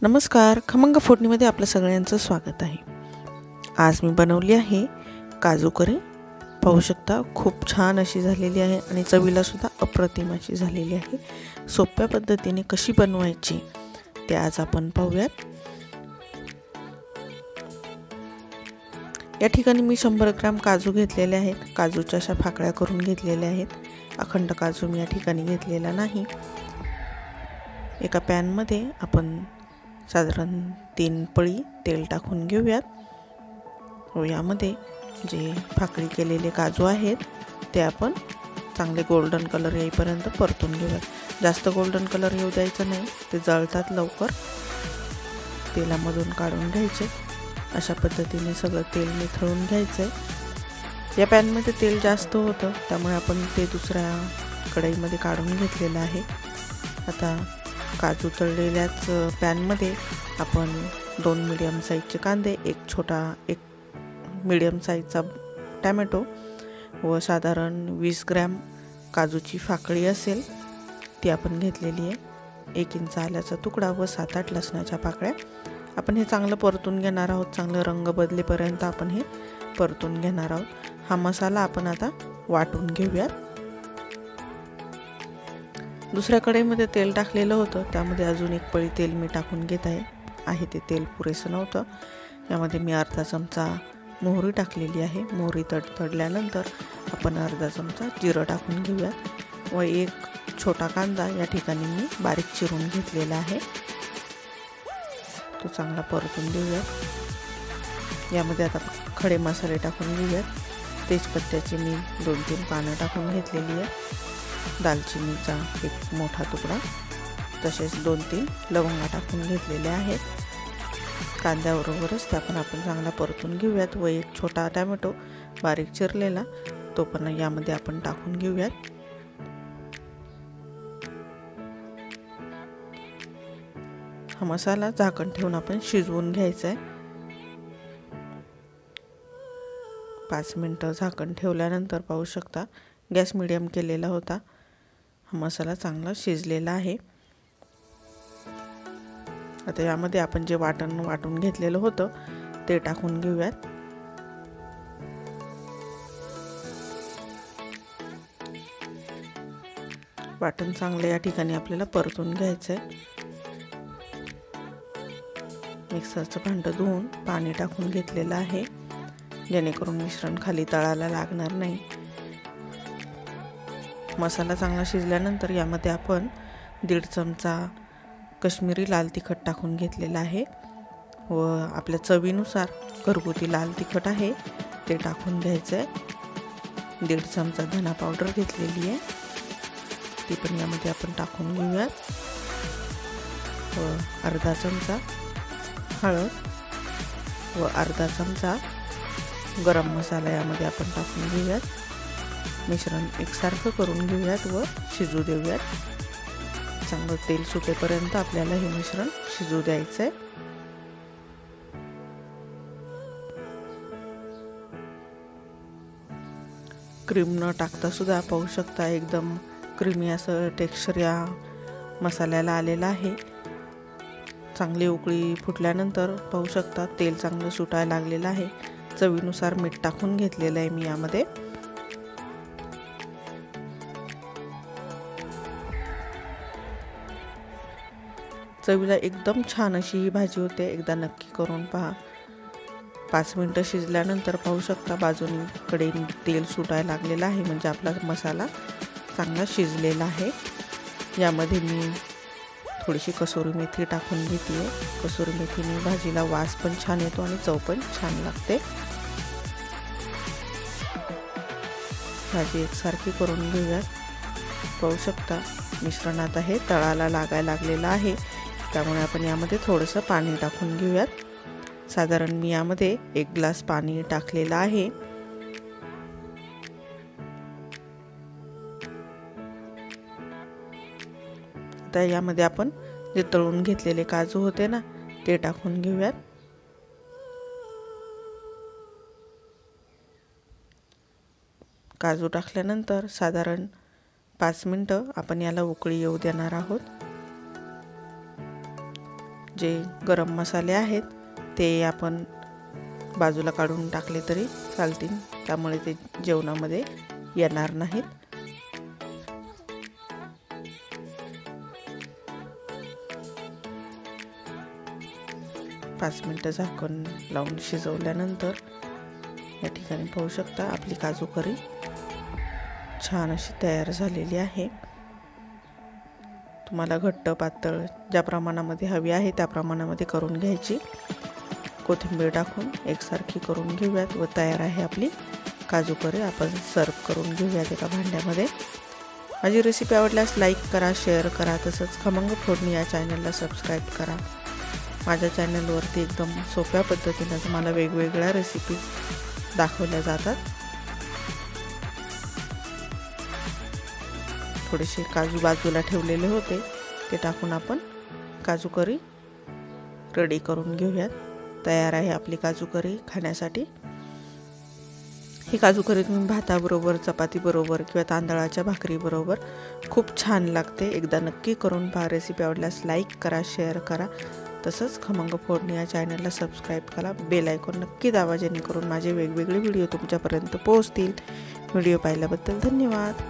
नमस्कार, खमंग फोडणीमध्ये आपलं सगळ्यांचं स्वागत आहे। आज मी बनवली आहे काजू करी। पाहू शकता खूप छान अशी झालेली आहे आणि चवीला सुद्धा अप्रतिम अशी झालेली आहे। सोप्या पद्धतीने कशी बनवायची ते आज आपण पाहूयात। या ठिकाणी मी 100 ग्रॅम काजू घेतलेले आहेत। काजूच्या अशा फाकड्या करून घेतलेल्या आहेत। अखंड काजू मी या ठिकाणी घेतलेला नाही। एका पॅन मध्ये आपण साधारण 3 पळी तेल टाकून घेऊयात व यामध्ये जे फाकडी केलेले काजू आहेत ते आपण चांगले गोल्डन कलर येईपर्यंत परतून घेऊयात। जास्त गोल्डन कलर येऊ द्यायचा नाही, ते जळतात लवकर। तेलामधून काढून घ्यायचे। अशा पद्धतीने सगळं तेल निथळून घ्यायचं। या पॅन मध्ये तेल जास्त होतं त्यामुळे आपण ते दुसऱ्या कढईमध्ये काढून घेतलेलं आहे। आता काजू तळलेल्याच पॅन मध्ये आपण 2 मीडियम साईजचे कांदे, एक मीडियम साईजचा टोमॅटो व साधारण 20 ग्रॅम काजूची फाकडी असेल ती आपण घेतलेली आहे। 1 इंच आल्याचा तुकडा व 7-8 लसणाच्या पाकळ्या आपण हे चांगलं परतून घेणार आहोत। चांगलं रंग बदलेपर्यंत आपण हे परतून घेणार आहोत। हा मसाला आपण आता वाटून घेऊयात। दुसऱ्या कढईमध्ये तेल टाकलेलं होतं, त्यामध्ये अजून 1 पळी तेल मी टाकून घेत आहे। ते तेल पुरेसं नव्हतं। यामध्ये मी अर्धा चमचा मोहरी टाकलेली आहे। मोहरी तडतडल्यानंतर आपण अर्धा चमचा जिरं टाकून घेऊयात व 1 छोटा कांदा या ठिकाणी मी बारीक चिरून घेतलेला आहे, तो चांगला परतून घेऊयात। यामध्ये आता खडे मसाले टाकून घेऊयात। तेजपत्त्याची मी 2-3 पानं टाकून घेतलेली आहे। दालचिनीचा 1 मोठा तुकडा, तसेच 2-3 लवंगा टाकून घेतलेले आहेत। कांद्याबरोबरच त्या पण आपण चांगला परतून घेऊयात व 1 छोटा टोमॅटो बारीक चिरलेला तो पण यामध्ये आपण टाकून घेऊयात। हा मसाला झाकण ठेवून आपण शिजवून घ्यायचा आहे। 5 मिनिटं झाकण ठेवल्यानंतर पाहू शकता गॅस मीडियम केलेला होता। हा मसाला चांगला शिजलेला आहे। आता यामध्ये आपण जे वाटून घेतलेलं होतं ते टाकून घेऊयात। वाटण चांगलं या ठिकाणी आपल्याला परतून घ्यायचंय। मिक्सरचं भांडं धुवून पाणी टाकून घेतलेलं आहे, जेणेकरून मिश्रण खाली तळाला लागणार नाही। मसाला चांगला शिजल्यानंतर यामध्ये आपण 1.5 चमचा काश्मीरी लाल तिखट टाकून घेतलेला आहे व आपल्या चवीनुसार घरगुती लाल तिखट आहे ते टाकून घ्यायचं आहे। 1.5 चमचा धना पावडर घेतलेली आहे, ती पण यामध्ये आपण टाकून घेऊयात व अर्धा चमचा हळद व अर्धा चमचा गरम मसाला यामध्ये आपण टाकून घेऊयात। मिश्रण एकसारखं करून घेऊयात व शिजू देऊयात। चांगलं तेल सुटेपर्यंत आपल्याला हे मिश्रण शिजू द्यायचंय। क्रीम न टाकता सुद्धा पाहू शकता एकदम क्रीमी असं टेक्स्चर या मसाल्याला आलेलं आहे। चांगली उकळी फुटल्यानंतर पाहू शकता तेल चांगलं सुटायला लागलेलं आहे। चवीनुसार मीठ टाकून घेतलेलं आहे मी यामध्ये। चवीला एकदम छान अशी ही भाजी होते, एकदा नक्की करून पहा। 5 मिनिटं शिजल्यानंतर पाहू शकता बाजूकडे तेल सुटायला लागलेलं आहे, म्हणजे आपला मसाला चांगला शिजलेला आहे। यामध्ये मी थोडीशी कसुरी मेथी टाकून घेते। कसुरी मेथीने भाजीला वास पण छान येतो आणि चव पण छान लागते। भाजी एकसारखी करून घेऊयात। पाहू शकता मिश्रण आता हे तळाला लागायला लागलेलं आहे, त्यामुळे आपण यामध्ये थोडंसं पाणी टाकून घेऊयात। साधारण मी यामध्ये 1 ग्लास पाणी टाकलेलं आहे। आता यामध्ये आपण जे तळून घेतलेले काजू होते ना ते टाकून घेऊयात। काजू टाकल्यानंतर साधारण 5 मिनिटं आपण याला उकळी येऊ देणार आहोत। जे गरम मसाले आहेत ते आपण बाजूला काढून टाकले तरी चालतील, त्यामुळे ते जेवणामध्ये येणार नाहीत। 5 मिनिटं झाकण लावून शिजवल्यानंतर या ठिकाणी पाहू शकता आपली काजू करी छान अशी तयार झालेली आहे। तुम्हाला घट्ट पातळ ज्या प्रमाणामध्ये हवी आहे त्या प्रमाणामध्ये करून घ्यायची। कोथिंबीर टाकून एकसारखी करून घेऊयात व तयार आहे आपली काजू करी। आपण सर्व करून घेऊयात एका भांड्यामध्ये। माझी रेसिपी आवडल्यास लाईक करा, शेअर करा, तसंच खमंग फोडणी या चॅनलला सबस्क्राईब करा। माझ्या चॅनलवरती एकदम सोप्या पद्धतीने तुम्हाला वेगवेगळ्या रेसिपी दाखवल्या जातात। थोडेसे काजू बाजूला ठेवलेले होते ते टाकून आपण काजू करी रेडी करून घेऊयात। तयार आहे आपली काजू करी खाण्यासाठी। ही काजू करी तुम्ही भाताबरोबर, चपातीबरोबर किंवा तांदळाच्या भाकरीबरोबर खूप छान लागते। एकदा नक्की करून पहा। रेसिपी आवडल्यास लाईक करा, शेअर करा, तसंच खमंग फोडणी या चॅनलला सबस्क्राईब करा। बेल आयकॉन नक्की दाबा जेणेकरून माझे वेगवेगळे व्हिडिओ तुमच्यापर्यंत पोहोचतील। व्हिडिओ पाहिल्याबद्दल धन्यवाद।